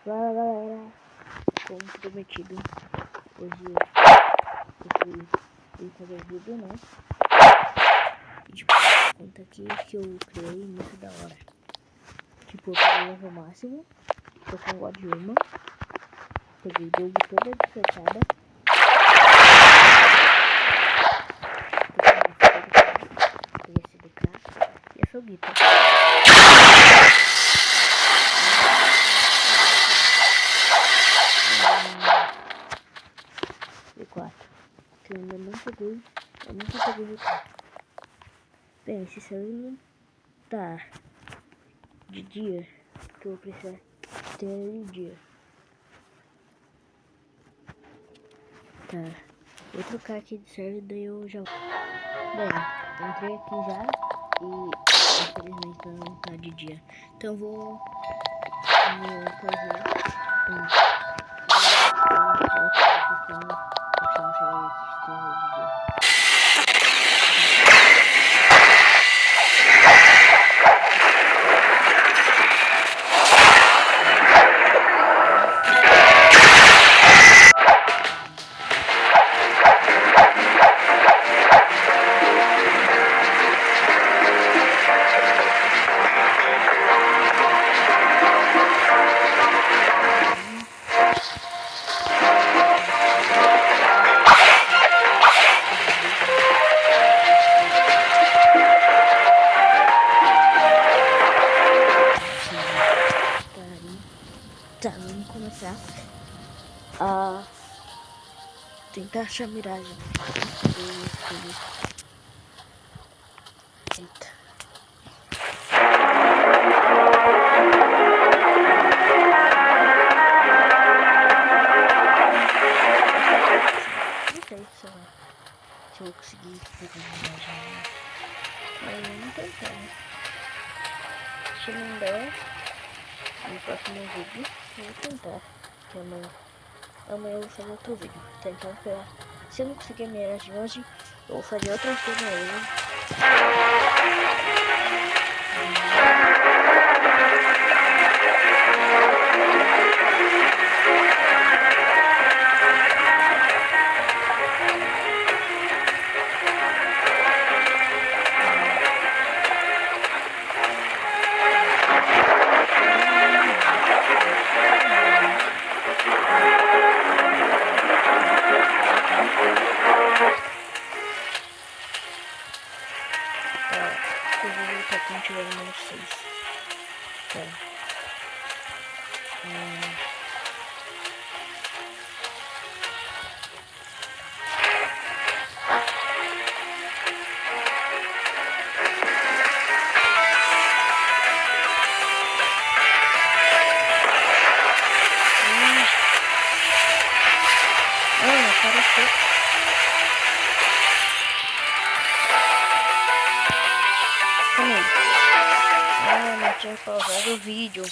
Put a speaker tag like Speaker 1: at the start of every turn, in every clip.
Speaker 1: Fala galera, como prometido, hoje eu fui fazer vídeo, né? E tipo, conta aqui que eu criei muito da hora. Tipo, eu peguei level máximo, tô com God de uma, peguei build toda desfechada, peguei CDK e essa guita. V4, que eu ainda não peguei, eu nunca peguei V4. Bem, esse celular tá de dia, que eu vou precisar ter ele de dia. Tá, vou trocar aqui de server, daí eu já... Bem, entrei aqui já e infelizmente não tá de dia. Então eu vou fazer Tá, vamos começar a tentar achar miragem. Eita. Não sei se eu vou conseguir pegar miragem. Mas vamos tentar, né? Se não der, no próximo vídeo eu vou tentar. Que amanhã eu vou fazer outro vídeo. Tentar esperar. Se eu não conseguir miragem hoje, eu vou fazer outra coisa hoje. Eu vou voltar quando tiver o número 6. Tá. Apareceu. Calma aí. Ah, não tinha pausado o vídeo.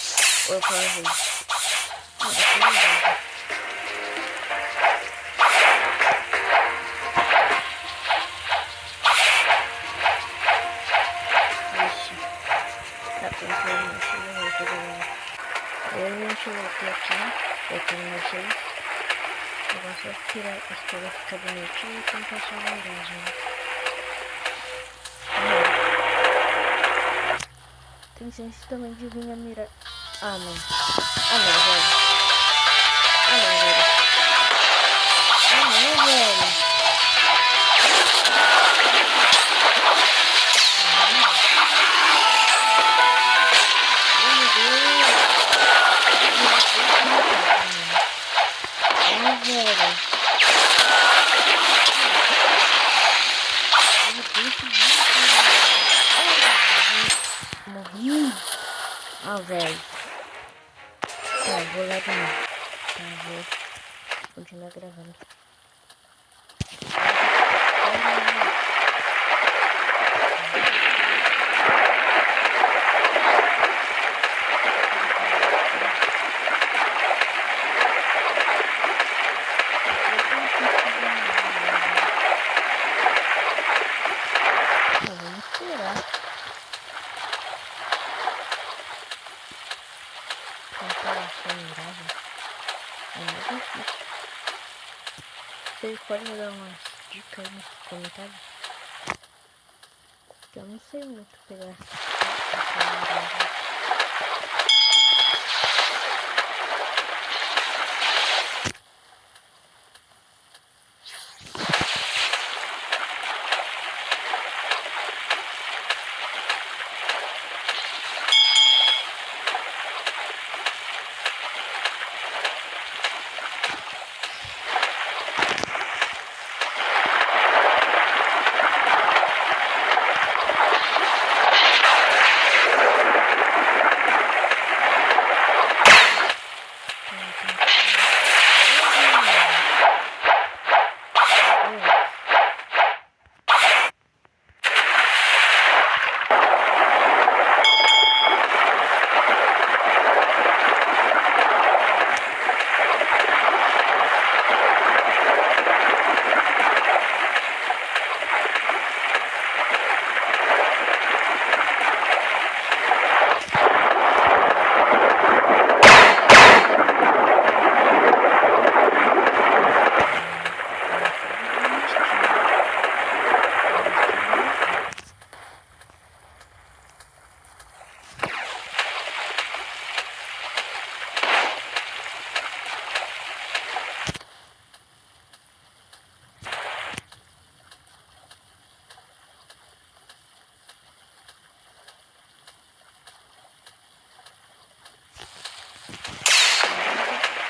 Speaker 1: Ou eu pausei. Não, aqui não dá. Ixi. Tá tentando mexer no meu programa. Deixa eu voltar aqui. Eu tenho vocês. Eu vou só tirar as coisas ficar bonitinho e tentar achar a miragem. Tem chance também de vir a mirar. Ah, não. Ah, não, velho. Ah, não, velho. Ah, não, velho. Morri. Ah, velho. Tá, vou lá de novo. Tá, vou continuar gravando. Vamos esperar. Tentar essa miragem é muito difícil. Vocês podem me dar umas dicas nos comentários? Eu não sei muito pegar essa miragem.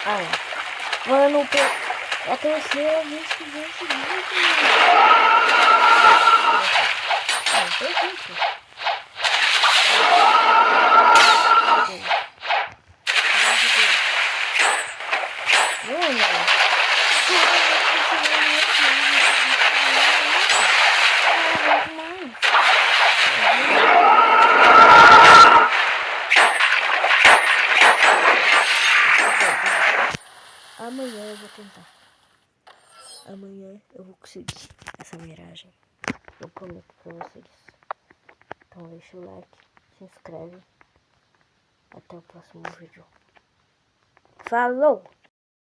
Speaker 1: Ah, mano, é a terceira vez que vem esse vídeo. Ah, perfeito. Mano, amanhã eu vou tentar. Amanhã eu vou conseguir essa miragem. Eu prometo pra vocês. Então deixa o like, se inscreve. Até o próximo vídeo. Falou!